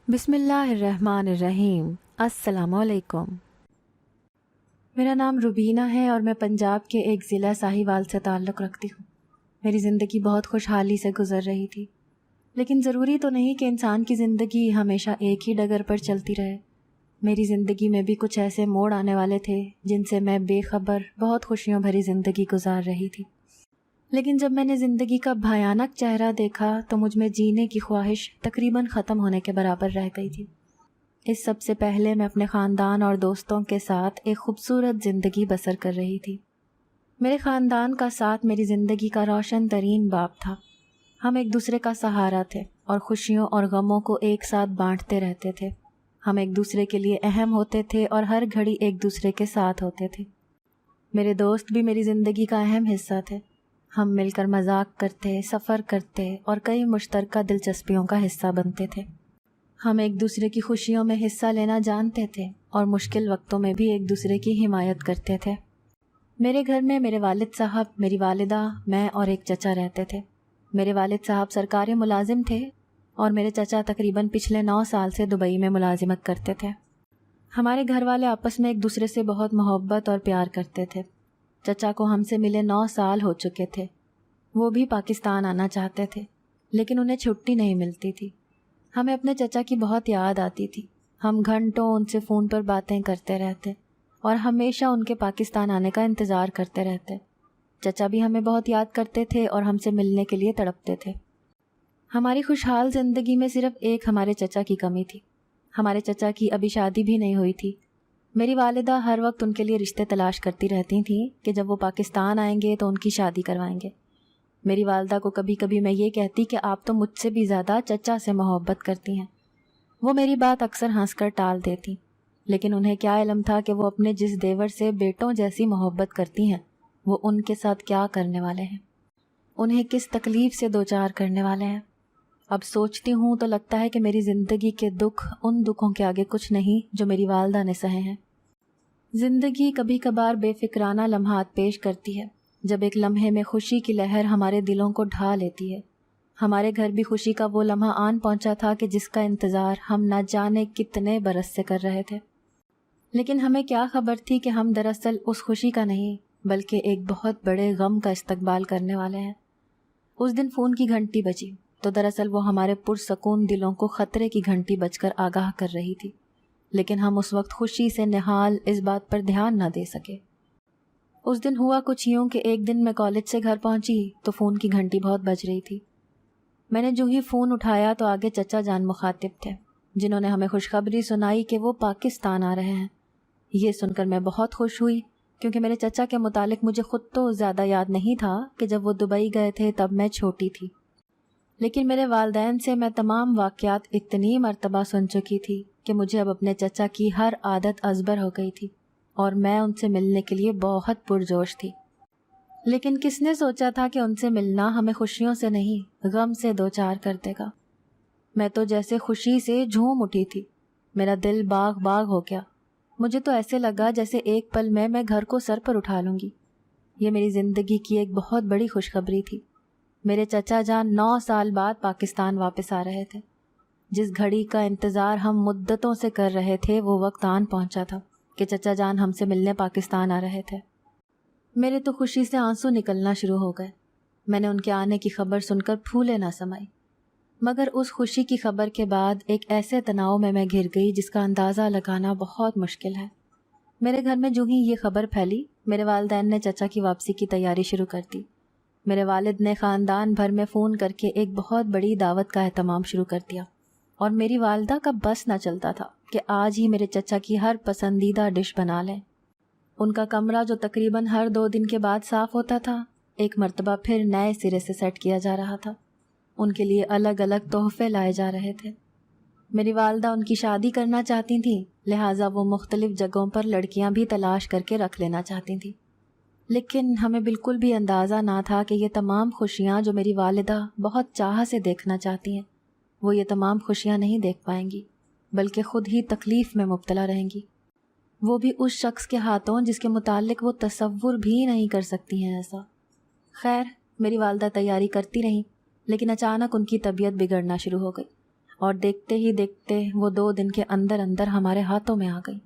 بسم اللہ الرحمن الرحیم۔ السلام علیکم۔ میرا نام روبینہ ہے اور میں پنجاب کے ایک ضلع ساہیوال سے تعلق رکھتی ہوں۔ میری زندگی بہت خوشحالی سے گزر رہی تھی، لیکن ضروری تو نہیں کہ انسان کی زندگی ہمیشہ ایک ہی ڈگر پر چلتی رہے۔ میری زندگی میں بھی کچھ ایسے موڑ آنے والے تھے جن سے میں بے خبر بہت خوشیوں بھری زندگی گزار رہی تھی۔ لیکن جب میں نے زندگی کا بھیانک چہرہ دیکھا تو مجھ میں جینے کی خواہش تقریباً ختم ہونے کے برابر رہ گئی تھی۔ اس سب سے پہلے میں اپنے خاندان اور دوستوں کے ساتھ ایک خوبصورت زندگی بسر کر رہی تھی۔ میرے خاندان کا ساتھ میری زندگی کا روشن ترین باب تھا۔ ہم ایک دوسرے کا سہارا تھے اور خوشیوں اور غموں کو ایک ساتھ بانٹتے رہتے تھے۔ ہم ایک دوسرے کے لیے اہم ہوتے تھے اور ہر گھڑی ایک دوسرے کے ساتھ ہوتے تھے۔ میرے دوست بھی میری زندگی کا اہم حصہ تھے۔ ہم مل کر مذاق کرتے، سفر کرتے اور کئی مشترکہ دلچسپیوں کا حصہ بنتے تھے۔ ہم ایک دوسرے کی خوشیوں میں حصہ لینا جانتے تھے اور مشکل وقتوں میں بھی ایک دوسرے کی حمایت کرتے تھے۔ میرے گھر میں میرے والد صاحب، میری والدہ، میں اور ایک چچا رہتے تھے۔ میرے والد صاحب سرکاری ملازم تھے اور میرے چچا تقریباً پچھلے 9 سال سے دبئی میں ملازمت کرتے تھے۔ ہمارے گھر والے آپس میں ایک دوسرے سے بہت محبت اور پیار کرتے تھے۔ چچا کو ہم سے ملے 9 سال ہو چکے تھے۔ وہ بھی پاکستان آنا چاہتے تھے، لیکن انہیں چھٹی نہیں ملتی تھی۔ ہمیں اپنے چچا کی بہت یاد آتی تھی۔ ہم گھنٹوں ان سے فون پر باتیں کرتے رہتے اور ہمیشہ ان کے پاکستان آنے کا انتظار کرتے رہتے۔ چچا بھی ہمیں بہت یاد کرتے تھے اور ہم سے ملنے کے لیے تڑپتے تھے۔ ہماری خوشحال زندگی میں صرف ایک ہمارے چچا کی کمی تھی۔ ہمارے چچا کی ابھی شادی بھی نہیں ہوئی تھی۔ میری والدہ ہر وقت ان کے لیے رشتے تلاش کرتی رہتی تھیں کہ جب وہ پاکستان آئیں گے تو ان کی شادی کروائیں گے۔ میری والدہ کو کبھی کبھی میں یہ کہتی کہ آپ تو مجھ سے بھی زیادہ چچا سے محبت کرتی ہیں۔ وہ میری بات اکثر ہنس کر ٹال دیتی، لیکن انہیں کیا علم تھا کہ وہ اپنے جس دیور سے بیٹوں جیسی محبت کرتی ہیں وہ ان کے ساتھ کیا کرنے والے ہیں، انہیں کس تکلیف سے دوچار کرنے والے ہیں۔ اب سوچتی ہوں تو لگتا ہے کہ میری زندگی کے دکھ ان دکھوں کے آگے کچھ نہیں جو میری والدہ نے سہے ہیں۔ زندگی کبھی کبھار بے فکرانہ لمحات پیش کرتی ہے، جب ایک لمحے میں خوشی کی لہر ہمارے دلوں کو ڈھا لیتی ہے۔ ہمارے گھر بھی خوشی کا وہ لمحہ آن پہنچا تھا کہ جس کا انتظار ہم نہ جانے کتنے برس سے کر رہے تھے، لیکن ہمیں کیا خبر تھی کہ ہم دراصل اس خوشی کا نہیں بلکہ ایک بہت بڑے غم کا استقبال کرنے والے ہیں۔ اس دن فون کی گھنٹی بجی تو دراصل وہ ہمارے پرسکون دلوں کو خطرے کی گھنٹی بج کر آگاہ کر رہی تھی، لیکن ہم اس وقت خوشی سے نہال اس بات پر دھیان نہ دے سکے۔ اس دن ہوا کچھ یوں کہ ایک دن میں کالج سے گھر پہنچی تو فون کی گھنٹی بہت بج رہی تھی۔ میں نے جو ہی فون اٹھایا تو آگے چچا جان مخاطب تھے، جنہوں نے ہمیں خوشخبری سنائی کہ وہ پاکستان آ رہے ہیں۔ یہ سن کر میں بہت خوش ہوئی، کیونکہ میرے چچا کے متعلق مجھے خود تو زیادہ یاد نہیں تھا کہ جب وہ دبئی گئے تھے تب میں چھوٹی تھی، لیکن میرے والدین سے میں تمام واقعات اتنی مرتبہ سن چکی تھی کہ مجھے اب اپنے چچا کی ہر عادت ازبر ہو گئی تھی اور میں ان سے ملنے کے لیے بہت پرجوش تھی۔ لیکن کس نے سوچا تھا کہ ان سے ملنا ہمیں خوشیوں سے نہیں غم سے دوچار کر دے گا۔ میں تو جیسے خوشی سے جھوم اٹھی تھی، میرا دل باغ باغ ہو گیا۔ مجھے تو ایسے لگا جیسے ایک پل میں گھر کو سر پر اٹھا لوں گی۔ یہ میری زندگی کی ایک بہت بڑی خوشخبری تھی۔ میرے چچا جان 9 سال بعد پاکستان واپس آ رہے تھے۔ جس گھڑی کا انتظار ہم مدتوں سے کر رہے تھے وہ وقت آن پہنچا تھا کہ چچا جان ہم سے ملنے پاکستان آ رہے تھے۔ میرے تو خوشی سے آنسو نکلنا شروع ہو گئے۔ میں نے ان کے آنے کی خبر سن کر پھولے نہ سمائی، مگر اس خوشی کی خبر کے بعد ایک ایسے تناؤ میں گھر گئی جس کا اندازہ لگانا بہت مشکل ہے۔ میرے گھر میں جو ہی یہ خبر پھیلی، میرے والدین نے چچا کی واپسی کی تیاری شروع کر دی۔ میرے والد نے خاندان بھر میں فون کر کے ایک بہت بڑی دعوت کا اہتمام شروع کر دیا، اور میری والدہ کا بس نہ چلتا تھا کہ آج ہی میرے چچا کی ہر پسندیدہ ڈش بنا لیں۔ ان کا کمرہ جو تقریباً ہر 2 دن کے بعد صاف ہوتا تھا، ایک مرتبہ پھر نئے سرے سے سیٹ کیا جا رہا تھا۔ ان کے لیے الگ الگ تحفے لائے جا رہے تھے۔ میری والدہ ان کی شادی کرنا چاہتی تھیں، لہٰذا وہ مختلف جگہوں پر لڑکیاں بھی تلاش کر کے رکھ لینا چاہتی تھیں، لیکن ہمیں بالکل بھی اندازہ نہ تھا کہ یہ تمام خوشیاں جو میری والدہ بہت چاہ سے دیکھنا چاہتی ہیں، وہ یہ تمام خوشیاں نہیں دیکھ پائیں گی، بلکہ خود ہی تکلیف میں مبتلا رہیں گی، وہ بھی اس شخص کے ہاتھوں جس کے متعلق وہ تصور بھی نہیں کر سکتی ہیں ایسا۔ خیر، میری والدہ تیاری کرتی رہیں، لیکن اچانک ان کی طبیعت بگڑنا شروع ہو گئی۔ اور دیکھتے ہی دیکھتے وہ 2 دن کے اندر اندر ہمارے ہاتھوں میں آ گئی۔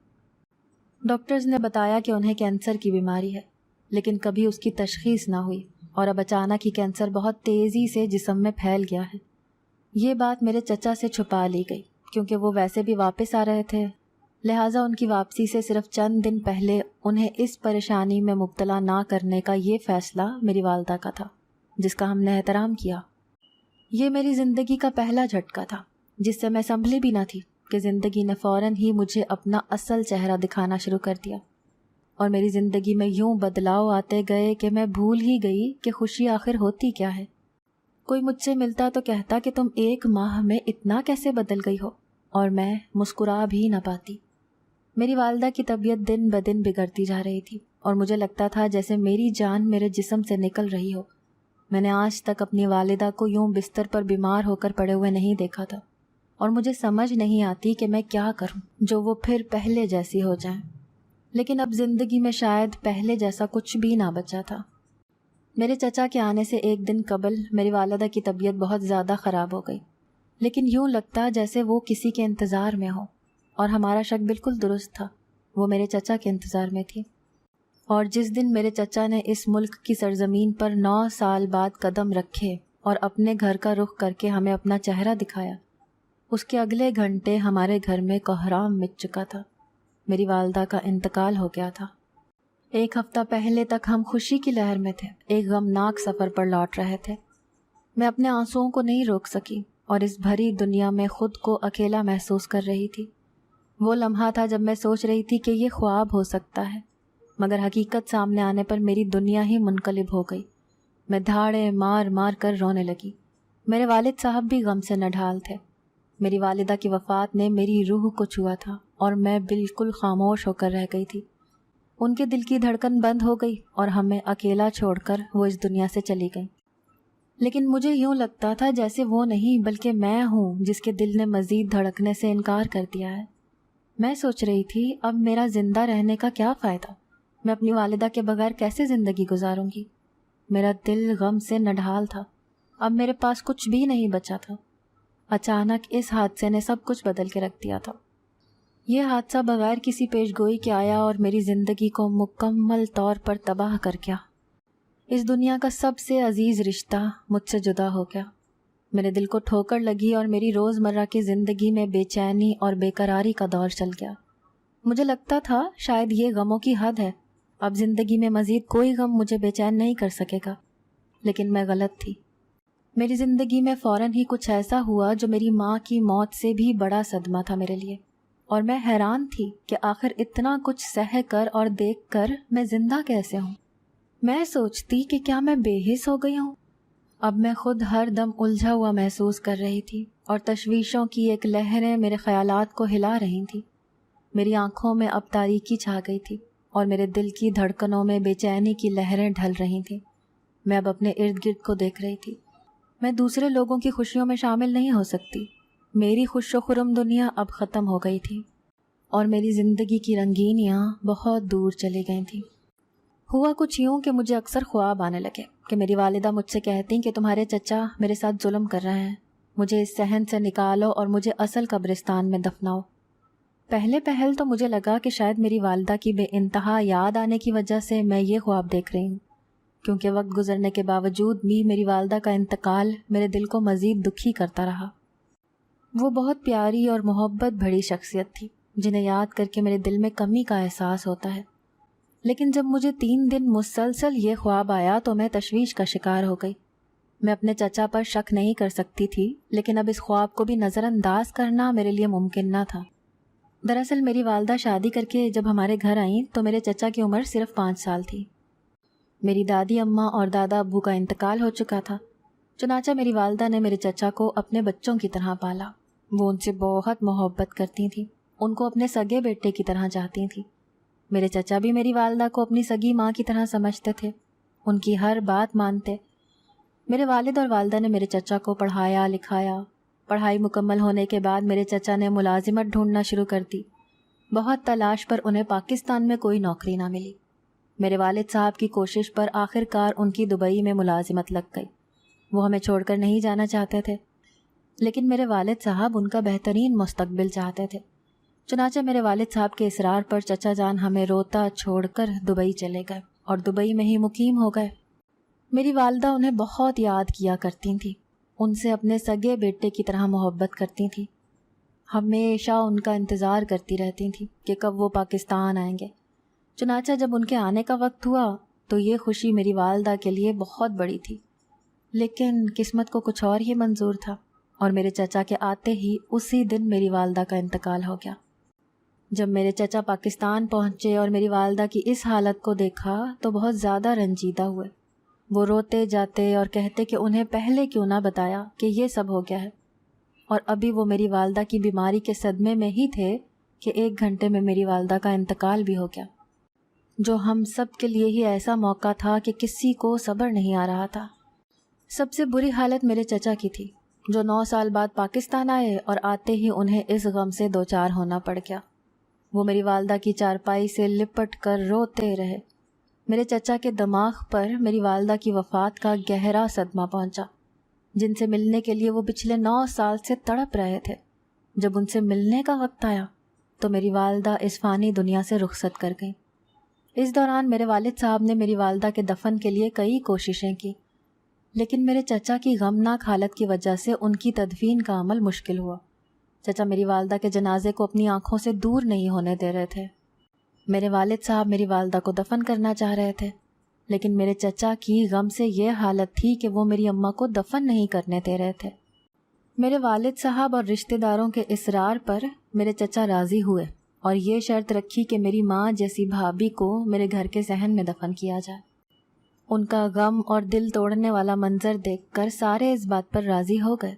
ڈاکٹرز نے بتایا کہ انہیں کینسر کی بیماری ہے، لیکن کبھی اس کی تشخیص نہ ہوئی، اور اب اچانک ہی کینسر بہت تیزی سے جسم میں پھیل گیا ہے۔ یہ بات میرے چچا سے چھپا لی گئی، کیونکہ وہ ویسے بھی واپس آ رہے تھے، لہٰذا ان کی واپسی سے صرف چند دن پہلے انہیں اس پریشانی میں مبتلا نہ کرنے کا یہ فیصلہ میری والدہ کا تھا، جس کا ہم نے احترام کیا۔ یہ میری زندگی کا پہلا جھٹکا تھا، جس سے میں سنبھلی بھی نہ تھی کہ زندگی نے فوراً ہی مجھے اپنا اصل چہرہ دکھانا شروع کر دیا، اور میری زندگی میں یوں بدلاؤ آتے گئے کہ میں بھول ہی گئی کہ خوشی آخر ہوتی کیا ہے۔ کوئی مجھ سے ملتا تو کہتا کہ تم 1 ماہ میں اتنا کیسے بدل گئی ہو، اور میں مسکرا بھی نہ پاتی۔ میری والدہ کی طبیعت دن بدن بگڑتی جا رہی تھی، اور مجھے لگتا تھا جیسے میری جان میرے جسم سے نکل رہی ہو۔ میں نے آج تک اپنی والدہ کو یوں بستر پر بیمار ہو کر پڑے ہوئے نہیں دیکھا تھا، اور مجھے سمجھ نہیں آتی کہ میں کیا کروں جو وہ پھر پہلے جیسی ہو جائیں۔ لیکن اب زندگی میں شاید پہلے جیسا کچھ بھی نہ بچا تھا۔ میرے چچا کے آنے سے 1 دن قبل میری والدہ کی طبیعت بہت زیادہ خراب ہو گئی، لیکن یوں لگتا جیسے وہ کسی کے انتظار میں ہو، اور ہمارا شک بالکل درست تھا، وہ میرے چچا کے انتظار میں تھی۔ اور جس دن میرے چچا نے اس ملک کی سرزمین پر 9 سال بعد قدم رکھے اور اپنے گھر کا رخ کر کے ہمیں اپنا چہرہ دکھایا، اس کے اگلے گھنٹے ہمارے گھر میں کوہرام مچ چکا تھا۔ میری والدہ کا انتقال ہو گیا تھا۔ 1 ہفتہ پہلے تک ہم خوشی کی لہر میں تھے، ایک غمناک سفر پر لوٹ رہے تھے۔ میں اپنے آنسوؤں کو نہیں روک سکی، اور اس بھری دنیا میں خود کو اکیلا محسوس کر رہی تھی۔ وہ لمحہ تھا جب میں سوچ رہی تھی کہ یہ خواب ہو سکتا ہے، مگر حقیقت سامنے آنے پر میری دنیا ہی منقلب ہو گئی۔ میں دھاڑے مار مار کر رونے لگی۔ میرے والد صاحب بھی غم سے نڈھال تھے۔ میری والدہ کی وفات نے میری روح کو چھوا تھا، اور میں بالکل خاموش ہو کر رہ گئی تھی۔ ان کے دل کی دھڑکن بند ہو گئی، اور ہمیں اکیلا چھوڑ کر وہ اس دنیا سے چلی گئی۔ لیکن مجھے یوں لگتا تھا جیسے وہ نہیں بلکہ میں ہوں جس کے دل نے مزید دھڑکنے سے انکار کر دیا ہے۔ میں سوچ رہی تھی اب میرا زندہ رہنے کا کیا فائدہ؟ میں اپنی والدہ کے بغیر کیسے زندگی گزاروں گی؟ میرا دل غم سے نڈھال تھا، اب میرے پاس کچھ بھی نہیں بچا تھا۔ اچانک اس حادثے نے سب کچھ بدل کے رکھ دیا تھا۔ یہ حادثہ بغیر کسی پیش گوئی کے آیا اور میری زندگی کو مکمل طور پر تباہ کر گیا۔ اس دنیا کا سب سے عزیز رشتہ مجھ سے جدا ہو گیا۔ میرے دل کو ٹھوکر لگی، اور میری روزمرہ کی زندگی میں بے چینی اور بے قراری کا دور چل گیا۔ مجھے لگتا تھا شاید یہ غموں کی حد ہے، اب زندگی میں مزید کوئی غم مجھے بے چین نہیں کر سکے گا، لیکن میں غلط تھی۔ میری زندگی میں فوراً ہی کچھ ایسا ہوا جو میری ماں کی موت سے بھی بڑا صدمہ تھا میرے لیے، اور میں حیران تھی کہ آخر اتنا کچھ سہ کر اور دیکھ کر میں زندہ کیسے ہوں۔ میں سوچتی کہ کیا میں بے حس ہو گئی ہوں؟ اب میں خود ہر دم الجھا ہوا محسوس کر رہی تھی، اور تشویشوں کی ایک لہریں میرے خیالات کو ہلا رہی تھیں۔ میری آنکھوں میں اب تاریکی چھا گئی تھی، اور میرے دل کی دھڑکنوں میں بے چینی کی لہریں ڈھل رہی تھیں۔ میں اب اپنے ارد گرد کو دیکھ رہی تھی۔ میں دوسرے لوگوں کی خوشیوں میں شامل نہیں ہو سکتی۔ میری خوش و خرم دنیا اب ختم ہو گئی تھی، اور میری زندگی کی رنگینیاں بہت دور چلی گئی تھیں۔ ہوا کچھ یوں کہ مجھے اکثر خواب آنے لگے کہ میری والدہ مجھ سے کہتی کہ تمہارے چچا میرے ساتھ ظلم کر رہے ہیں، مجھے اس صحن سے نکالو اور مجھے اصل قبرستان میں دفناؤ۔ پہلے پہل تو مجھے لگا کہ شاید میری والدہ کی بے انتہا یاد آنے کی وجہ سے میں یہ خواب دیکھ رہی ہوں، کیونکہ وقت گزرنے کے باوجود بھی میری والدہ کا انتقال میرے دل کو مزید دکھی کرتا رہا۔ وہ بہت پیاری اور محبت بھری شخصیت تھی، جنہیں یاد کر کے میرے دل میں کمی کا احساس ہوتا ہے۔ لیکن جب مجھے 3 دن مسلسل یہ خواب آیا تو میں تشویش کا شکار ہو گئی۔ میں اپنے چچا پر شک نہیں کر سکتی تھی، لیکن اب اس خواب کو بھی نظر انداز کرنا میرے لیے ممکن نہ تھا۔ دراصل میری والدہ شادی کر کے جب ہمارے گھر آئیں تو میرے چچا کی عمر صرف 5 سال تھی۔ میری دادی اماں اور دادا ابو کا انتقال ہو چکا تھا، چنانچہ میری والدہ نے میرے چچا کو اپنے بچوں کی طرح پالا۔ وہ ان سے بہت محبت کرتی تھیں، ان کو اپنے سگے بیٹے کی طرح چاہتی تھیں۔ میرے چچا بھی میری والدہ کو اپنی سگی ماں کی طرح سمجھتے تھے، ان کی ہر بات مانتے۔ میرے والد اور والدہ نے میرے چچا کو پڑھایا لکھایا۔ پڑھائی مکمل ہونے کے بعد میرے چچا نے ملازمت ڈھونڈنا شروع کر دی۔ بہت تلاش پر انہیں پاکستان میں کوئی نوکری نہ ملی۔ میرے والد صاحب کی کوشش پر آخر کار ان کی دبئی میں ملازمت لگ گئی۔ وہ ہمیں چھوڑ کر نہیں جانا چاہتے تھے۔ لیکن میرے والد صاحب ان کا بہترین مستقبل چاہتے تھے۔ چنانچہ میرے والد صاحب کے اصرار پر چچا جان ہمیں روتا چھوڑ کر دبئی چلے گئے اور دبئی میں ہی مقیم ہو گئے۔ میری والدہ انہیں بہت یاد کیا کرتی تھیں، ان سے اپنے سگے بیٹے کی طرح محبت کرتی تھیں، ہمیشہ ان کا انتظار کرتی رہتی تھیں کہ کب وہ پاکستان آئیں گے۔ چنانچہ جب ان کے آنے کا وقت ہوا تو یہ خوشی میری والدہ کے لیے بہت بڑی تھی، لیکن قسمت کو کچھ اور ہی منظور تھا، اور میرے چچا کے آتے ہی اسی دن میری والدہ کا انتقال ہو گیا۔ جب میرے چچا پاکستان پہنچے اور میری والدہ کی اس حالت کو دیکھا تو بہت زیادہ رنجیدہ ہوئے۔ وہ روتے جاتے اور کہتے کہ انہیں پہلے کیوں نہ بتایا کہ یہ سب ہو گیا ہے، اور ابھی وہ میری والدہ کی بیماری کے صدمے میں ہی تھے کہ 1 گھنٹے میں میری والدہ کا انتقال بھی ہو گیا، جو ہم سب کے لیے ہی ایسا موقع تھا کہ کسی کو صبر نہیں آ رہا تھا۔ سب سے بری حالت میرے چچا کی تھی، جو 9 سال بعد پاکستان آئے اور آتے ہی انہیں اس غم سے دوچار ہونا پڑ گیا۔ وہ میری والدہ کی چارپائی سے لپٹ کر روتے رہے۔ میرے چچا کے دماغ پر میری والدہ کی وفات کا گہرا صدمہ پہنچا، جن سے ملنے کے لیے وہ پچھلے 9 سال سے تڑپ رہے تھے۔ جب ان سے ملنے کا وقت آیا تو میری والدہ اس فانی دنیا سے رخصت کر گئیں۔ اس دوران میرے والد صاحب نے میری والدہ کے دفن کے لیے کئی کوششیں کی، لیکن میرے چچا کی غمناک حالت کی وجہ سے ان کی تدفین کا عمل مشکل ہوا۔ چچا میری والدہ کے جنازے کو اپنی آنکھوں سے دور نہیں ہونے دے رہے تھے۔ میرے والد صاحب میری والدہ کو دفن کرنا چاہ رہے تھے، لیکن میرے چچا کی غم سے یہ حالت تھی کہ وہ میری اماں کو دفن نہیں کرنے دے رہے تھے۔ میرے والد صاحب اور رشتہ داروں کے اصرار پر میرے چچا راضی ہوئے اور یہ شرط رکھی کہ میری ماں جیسی بھابھی کو میرے گھر کے صحن میں دفن کیا جائے۔ ان کا غم اور دل توڑنے والا منظر دیکھ کر سارے اس بات پر راضی ہو گئے۔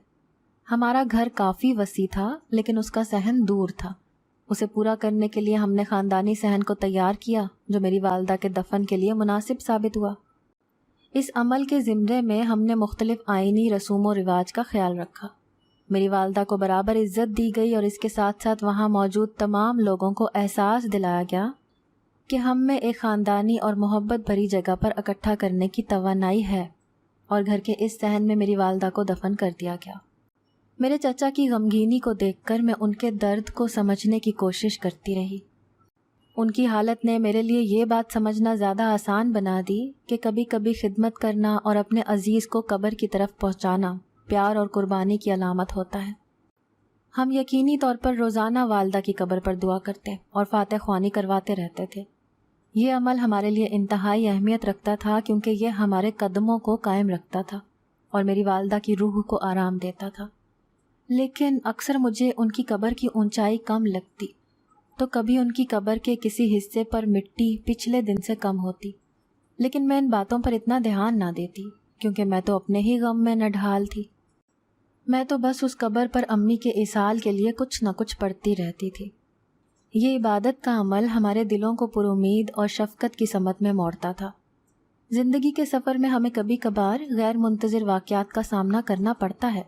ہمارا گھر کافی وسیع تھا، لیکن اس کا صحن دور تھا۔ اسے پورا کرنے کے لیے ہم نے خاندانی صحن کو تیار کیا، جو میری والدہ کے دفن کے لیے مناسب ثابت ہوا۔ اس عمل کے زمرے میں ہم نے مختلف آئینی رسوم و رواج کا خیال رکھا۔ میری والدہ کو برابر عزت دی گئی اور اس کے ساتھ ساتھ وہاں موجود تمام لوگوں کو احساس دلایا گیا کہ ہم میں ایک خاندانی اور محبت بھری جگہ پر اکٹھا کرنے کی توانائی ہے، اور گھر کے اس صحن میں میری والدہ کو دفن کر دیا گیا۔ میرے چچا کی غمگینی کو دیکھ کر میں ان کے درد کو سمجھنے کی کوشش کرتی رہی۔ ان کی حالت نے میرے لیے یہ بات سمجھنا زیادہ آسان بنا دی کہ کبھی کبھی خدمت کرنا اور اپنے عزیز کو قبر کی طرف پہنچانا پیار اور قربانی کی علامت ہوتا ہے۔ ہم یقینی طور پر روزانہ والدہ کی قبر پر دعا کرتے اور فاتح خوانی کرواتے رہتے تھے۔ یہ عمل ہمارے لیے انتہائی اہمیت رکھتا تھا کیونکہ یہ ہمارے قدموں کو قائم رکھتا تھا اور میری والدہ کی روح کو آرام دیتا تھا۔ لیکن اکثر مجھے ان کی قبر کی اونچائی کم لگتی، تو کبھی ان کی قبر کے کسی حصے پر مٹی پچھلے دن سے کم ہوتی، لیکن میں ان باتوں پر اتنا دھیان نہ دیتی کیونکہ میں تو اپنے ہی غم میں نڈھال تھی۔ میں تو بس اس قبر پر امی کے اصال کے لیے کچھ نہ کچھ پڑھتی رہتی تھی۔ یہ عبادت کا عمل ہمارے دلوں کو پر امید اور شفقت کی سمت میں موڑتا تھا۔ زندگی کے سفر میں ہمیں کبھی کبھار غیر منتظر واقعات کا سامنا کرنا پڑتا ہے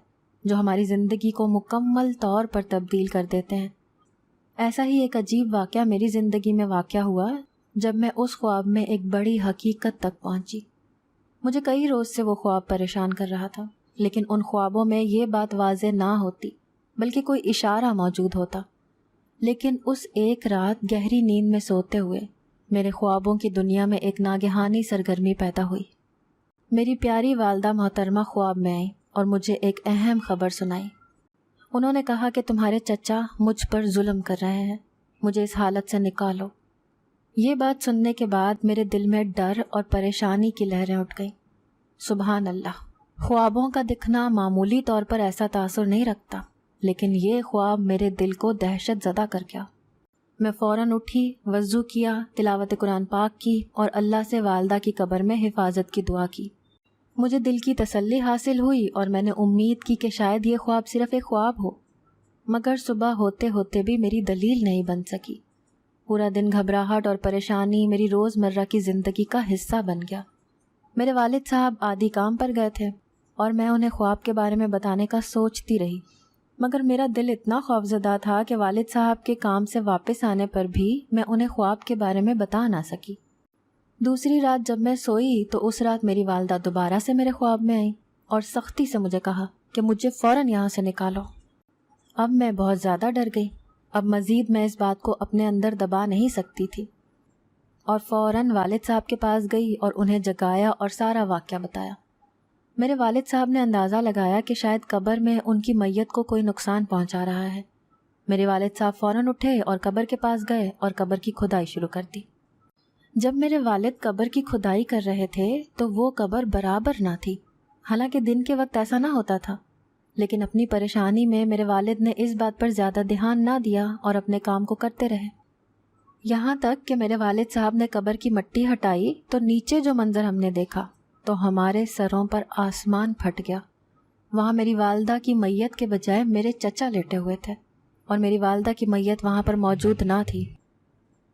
جو ہماری زندگی کو مکمل طور پر تبدیل کر دیتے ہیں۔ ایسا ہی ایک عجیب واقعہ میری زندگی میں واقع ہوا جب میں اس خواب میں ایک بڑی حقیقت تک پہنچی۔ مجھے کئی روز سے وہ خواب پریشان کر رہا تھا، لیکن ان خوابوں میں یہ بات واضح نہ ہوتی بلکہ کوئی اشارہ موجود ہوتا۔ لیکن اس ایک رات گہری نیند میں سوتے ہوئے میرے خوابوں کی دنیا میں ایک ناگہانی سرگرمی پیدا ہوئی۔ میری پیاری والدہ محترمہ خواب میں آئی اور مجھے ایک اہم خبر سنائی۔ انہوں نے کہا کہ تمہارے چچا مجھ پر ظلم کر رہے ہیں، مجھے اس حالت سے نکالو۔ یہ بات سننے کے بعد میرے دل میں ڈر اور پریشانی کی لہریں اٹھ گئیں۔ سبحان اللہ، خوابوں کا دکھنا معمولی طور پر ایسا تاثر نہیں رکھتا، لیکن یہ خواب میرے دل کو دہشت زدہ کر گیا۔ میں فوراً اٹھی، وضو کیا، تلاوت قرآن پاک کی اور اللہ سے والدہ کی قبر میں حفاظت کی دعا کی۔ مجھے دل کی تسلی حاصل ہوئی اور میں نے امید کی کہ شاید یہ خواب صرف ایک خواب ہو، مگر صبح ہوتے ہوتے بھی میری دلیل نہیں بن سکی۔ پورا دن گھبراہٹ اور پریشانی میری روزمرہ کی زندگی کا حصہ بن گیا۔ میرے والد صاحب عادی کام پر گئے تھے اور میں انہیں خواب کے بارے میں بتانے کا سوچتی رہی، مگر میرا دل اتنا خوفزدہ تھا کہ والد صاحب کے کام سے واپس آنے پر بھی میں انہیں خواب کے بارے میں بتا نہ سکی۔ دوسری رات جب میں سوئی تو اس رات میری والدہ دوبارہ سے میرے خواب میں آئیں اور سختی سے مجھے کہا کہ مجھے فوراً یہاں سے نکالو۔ اب میں بہت زیادہ ڈر گئی۔ اب مزید میں اس بات کو اپنے اندر دبا نہیں سکتی تھی اور فوراً والد صاحب کے پاس گئی اور انہیں جگایا اور سارا واقعہ بتایا۔ میرے والد صاحب نے اندازہ لگایا کہ شاید قبر میں ان کی میت کو کوئی نقصان پہنچا رہا ہے۔ میرے والد صاحب فوراً اٹھے اور قبر کے پاس گئے اور قبر کی کھدائی شروع کر دی۔ جب میرے والد قبر کی کھدائی کر رہے تھے تو وہ قبر برابر نہ تھی، حالانکہ دن کے وقت ایسا نہ ہوتا تھا، لیکن اپنی پریشانی میں میرے والد نے اس بات پر زیادہ دھیان نہ دیا اور اپنے کام کو کرتے رہے، یہاں تک کہ میرے والد صاحب نے قبر کی مٹی ہٹائی تو نیچے جو منظر ہم نے دیکھا تو ہمارے سروں پر آسمان پھٹ گیا۔ وہاں میری والدہ کی میت کے بجائے میرے چچا لیٹے ہوئے تھے اور میری والدہ کی میت وہاں پر موجود نہ تھی۔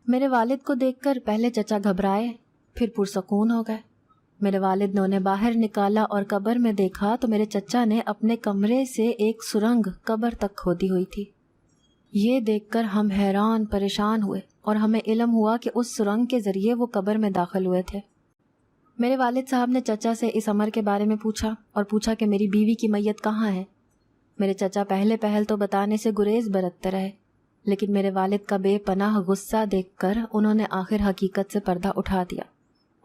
میرے والد کو دیکھ کر پہلے چچا گھبرائے، پھر پرسکون ہو گئے۔ میرے والد نے انہیں باہر نکالا اور قبر میں دیکھا تو میرے چچا نے اپنے کمرے سے ایک سرنگ قبر تک کھودی ہوئی تھی۔ یہ دیکھ کر ہم حیران پریشان ہوئے اور ہمیں علم ہوا کہ اس سرنگ کے ذریعے وہ قبر میں داخل ہوئے تھے۔ میرے والد صاحب نے چچا سے اس امر کے بارے میں پوچھا کہ میری بیوی کی میت کہاں ہے۔ میرے چچا پہل تو بتانے سے گریز برتتے رہے، لیکن میرے والد کا بے پناہ غصہ دیکھ کر انہوں نے آخر حقیقت سے پردہ اٹھا دیا،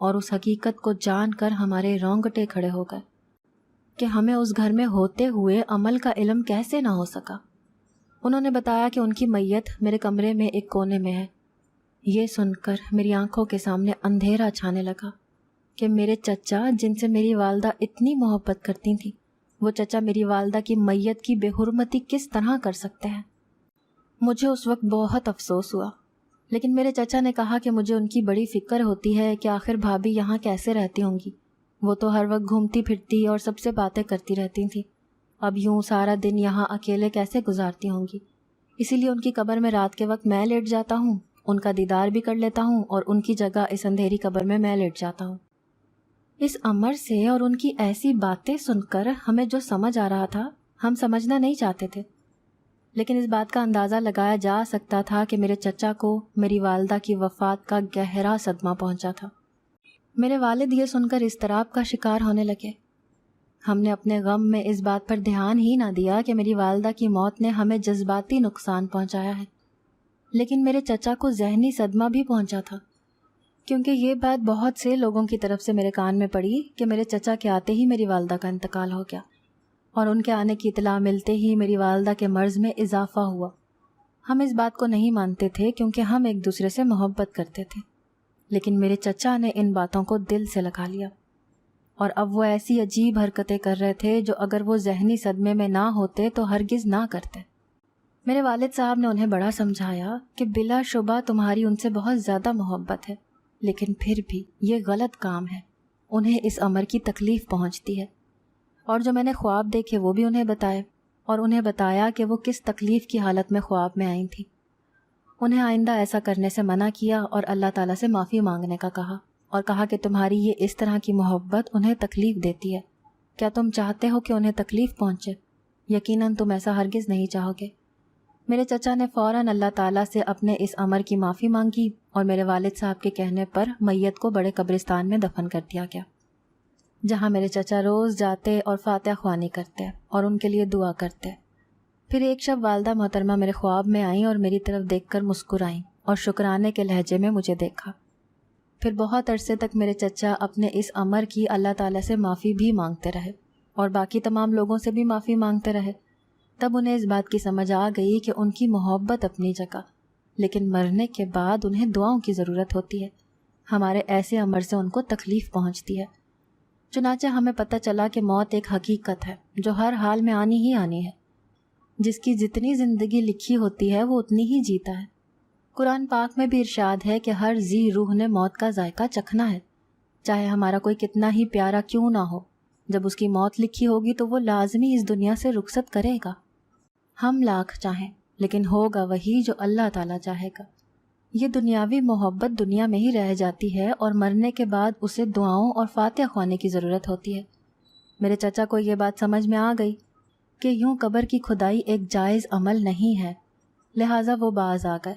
اور اس حقیقت کو جان کر ہمارے رونگٹے کھڑے ہو گئے کہ ہمیں اس گھر میں ہوتے ہوئے عمل کا علم کیسے نہ ہو سکا۔ انہوں نے بتایا کہ ان کی میت میرے کمرے میں ایک کونے میں ہے۔ یہ سن کر میری آنکھوں کے سامنے اندھیرا چھانے لگا کہ میرے چچا جن سے میری والدہ اتنی محبت کرتی تھی، وہ چچا میری والدہ کی میت کی بے حرمتی کس طرح کر سکتے ہیں۔ مجھے اس وقت بہت افسوس ہوا، لیکن میرے چچا نے کہا کہ مجھے ان کی بڑی فکر ہوتی ہے کہ آخر بھابھی یہاں کیسے رہتی ہوں گی، وہ تو ہر وقت گھومتی پھرتی اور سب سے باتیں کرتی رہتی تھیں، اب یوں سارا دن یہاں اکیلے کیسے گزارتی ہوں گی، اسی لیے ان کی قبر میں رات کے وقت میں لیٹ جاتا ہوں، ان کا دیدار بھی کر لیتا ہوں اور ان کی جگہ اس اندھیری قبر میں لیٹ جاتا ہوں۔ اس امر سے اور ان کی ایسی باتیں سن کر ہمیں جو سمجھ آ رہا تھا ہم سمجھنا نہیں چاہتے تھے، لیکن اس بات کا اندازہ لگایا جا سکتا تھا کہ میرے چچا کو میری والدہ کی وفات کا گہرا صدمہ پہنچا تھا۔ میرے والد یہ سن کر اضطراب کا شکار ہونے لگے۔ ہم نے اپنے غم میں اس بات پر دھیان ہی نہ دیا کہ میری والدہ کی موت نے ہمیں جذباتی نقصان پہنچایا ہے، لیکن میرے چچا کو ذہنی صدمہ بھی پہنچا تھا، کیونکہ یہ بات بہت سے لوگوں کی طرف سے میرے کان میں پڑی کہ میرے چچا کے آتے ہی میری والدہ کا انتقال ہو گیا، اور ان کے آنے کی اطلاع ملتے ہی میری والدہ کے مرض میں اضافہ ہوا۔ ہم اس بات کو نہیں مانتے تھے کیونکہ ہم ایک دوسرے سے محبت کرتے تھے، لیکن میرے چچا نے ان باتوں کو دل سے لگا لیا، اور اب وہ ایسی عجیب حرکتیں کر رہے تھے جو اگر وہ ذہنی صدمے میں نہ ہوتے تو ہرگز نہ کرتے۔ میرے والد صاحب نے انہیں بڑا سمجھایا کہ بلا شبہ تمہاری ان سے بہت زیادہ محبت ہے، لیکن پھر بھی یہ غلط کام ہے، انہیں اس امر کی تکلیف پہنچتی ہے، اور جو میں نے خواب دیکھے وہ بھی انہیں بتائے، اور انہیں بتایا کہ وہ کس تکلیف کی حالت میں خواب میں آئی تھی۔ انہیں آئندہ ایسا کرنے سے منع کیا اور اللہ تعالیٰ سے معافی مانگنے کا کہا، اور کہا کہ تمہاری یہ اس طرح کی محبت انہیں تکلیف دیتی ہے، کیا تم چاہتے ہو کہ انہیں تکلیف پہنچے؟ یقیناً تم ایسا ہرگز نہیں چاہو گے۔ میرے چچا نے فوراً اللہ تعالیٰ سے اپنے اس امر کی معافی مانگی، اور میرے والد صاحب کے کہنے پر میت کو بڑے قبرستان میں دفن کر دیا گیا، جہاں میرے چچا روز جاتے اور فاتحہ خوانی کرتے اور ان کے لیے دعا کرتے۔ پھر ایک شب والدہ محترمہ میرے خواب میں آئیں اور میری طرف دیکھ کر مسکرائیں اور شکرانے کے لہجے میں مجھے دیکھا۔ پھر بہت عرصے تک میرے چچا اپنے اس امر کی اللہ تعالیٰ سے معافی بھی مانگتے رہے اور باقی تمام لوگوں سے بھی معافی مانگتے رہے۔ تب انہیں اس بات کی سمجھ آ گئی کہ ان کی محبت اپنی جگہ، لیکن مرنے کے بعد انہیں دعاؤں کی ضرورت ہوتی ہے، ہمارے ایسے امر سے ان کو تکلیف پہنچتی ہے۔ چنانچہ ہمیں پتہ چلا کہ موت ایک حقیقت ہے جو ہر حال میں آنی ہی آنی ہے، جس کی جتنی زندگی لکھی ہوتی ہے وہ اتنی ہی جیتا ہے۔ قرآن پاک میں بھی ارشاد ہے کہ ہر ذی روح نے موت کا ذائقہ چکھنا ہے، چاہے ہمارا کوئی کتنا ہی پیارا کیوں نہ ہو، جب اس کی موت لکھی ہوگی تو وہ لازمی اس دنیا سے رخصت کرے گا، ہم لاکھ چاہیں، لیکن ہوگا وہی جو اللہ تعالیٰ چاہے گا۔ یہ دنیاوی محبت دنیا میں ہی رہ جاتی ہے اور مرنے کے بعد اسے دعاؤں اور فاتحہ خوانے کی ضرورت ہوتی ہے۔ میرے چچا کو یہ بات سمجھ میں آ گئی کہ یوں قبر کی کھدائی ایک جائز عمل نہیں ہے، لہٰذا وہ باز آ گئے،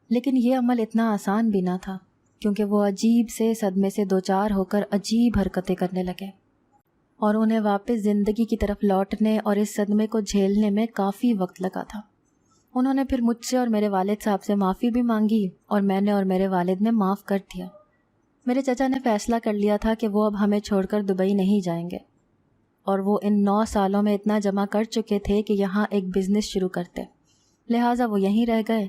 لیکن یہ عمل اتنا آسان بھی نہ تھا، کیونکہ وہ عجیب سے صدمے سے دوچار ہو کر عجیب حرکتیں کرنے لگے۔ اور انہیں واپس زندگی کی طرف لوٹنے اور اس صدمے کو جھیلنے میں کافی وقت لگا تھا۔ انہوں نے پھر مجھ سے اور میرے والد صاحب سے معافی بھی مانگی اور میں نے اور میرے والد نے معاف کر دیا۔ میرے چچا نے فیصلہ کر لیا تھا کہ وہ اب ہمیں چھوڑ کر دبئی نہیں جائیں گے، اور وہ ان 9 سالوں میں اتنا جمع کر چکے تھے کہ یہاں ایک بزنس شروع کرتے، لہٰذا وہ یہیں رہ گئے۔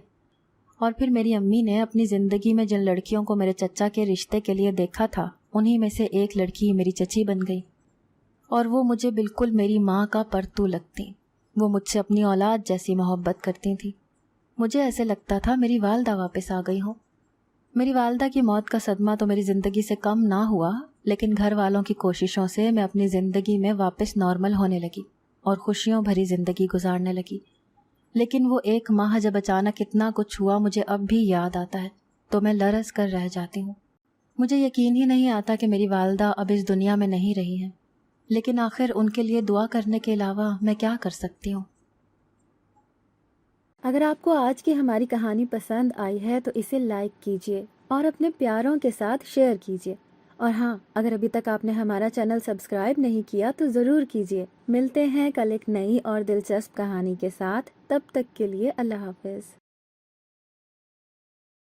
اور پھر میری امی نے اپنی زندگی میں جن لڑکیوں کو میرے چچا کے رشتے کے لیے دیکھا تھا، انہی میں سے ایک لڑکی میری چچی بن گئی، اور وہ مجھے بالکل میری ماں کا پرتو لگتی۔ وہ مجھ سے اپنی اولاد جیسی محبت کرتی تھیں۔ مجھے ایسے لگتا تھا میری والدہ واپس آ گئی ہوں۔ میری والدہ کی موت کا صدمہ تو میری زندگی سے کم نہ ہوا، لیکن گھر والوں کی کوششوں سے میں اپنی زندگی میں واپس نارمل ہونے لگی اور خوشیوں بھری زندگی گزارنے لگی۔ لیکن وہ 1 ماہ جب اچانک اتنا کچھ ہوا مجھے اب بھی یاد آتا ہے تو میں لرز کر رہ جاتی ہوں۔ مجھے یقین ہی نہیں آتا کہ میری والدہ اب اس دنیا میں نہیں رہی ہیں، لیکن آخر ان کے لیے دعا کرنے کے علاوہ میں کیا کر سکتی ہوں؟ اگر آپ کو آج کی ہماری کہانی پسند آئی ہے تو اسے لائک کیجیے اور اپنے پیاروں کے ساتھ شیئر کیجیے، اور ہاں، اگر ابھی تک آپ نے ہمارا چینل سبسکرائب نہیں کیا تو ضرور کیجیے۔ ملتے ہیں کل ایک نئی اور دلچسپ کہانی کے ساتھ، تب تک کے لیے اللہ حافظ۔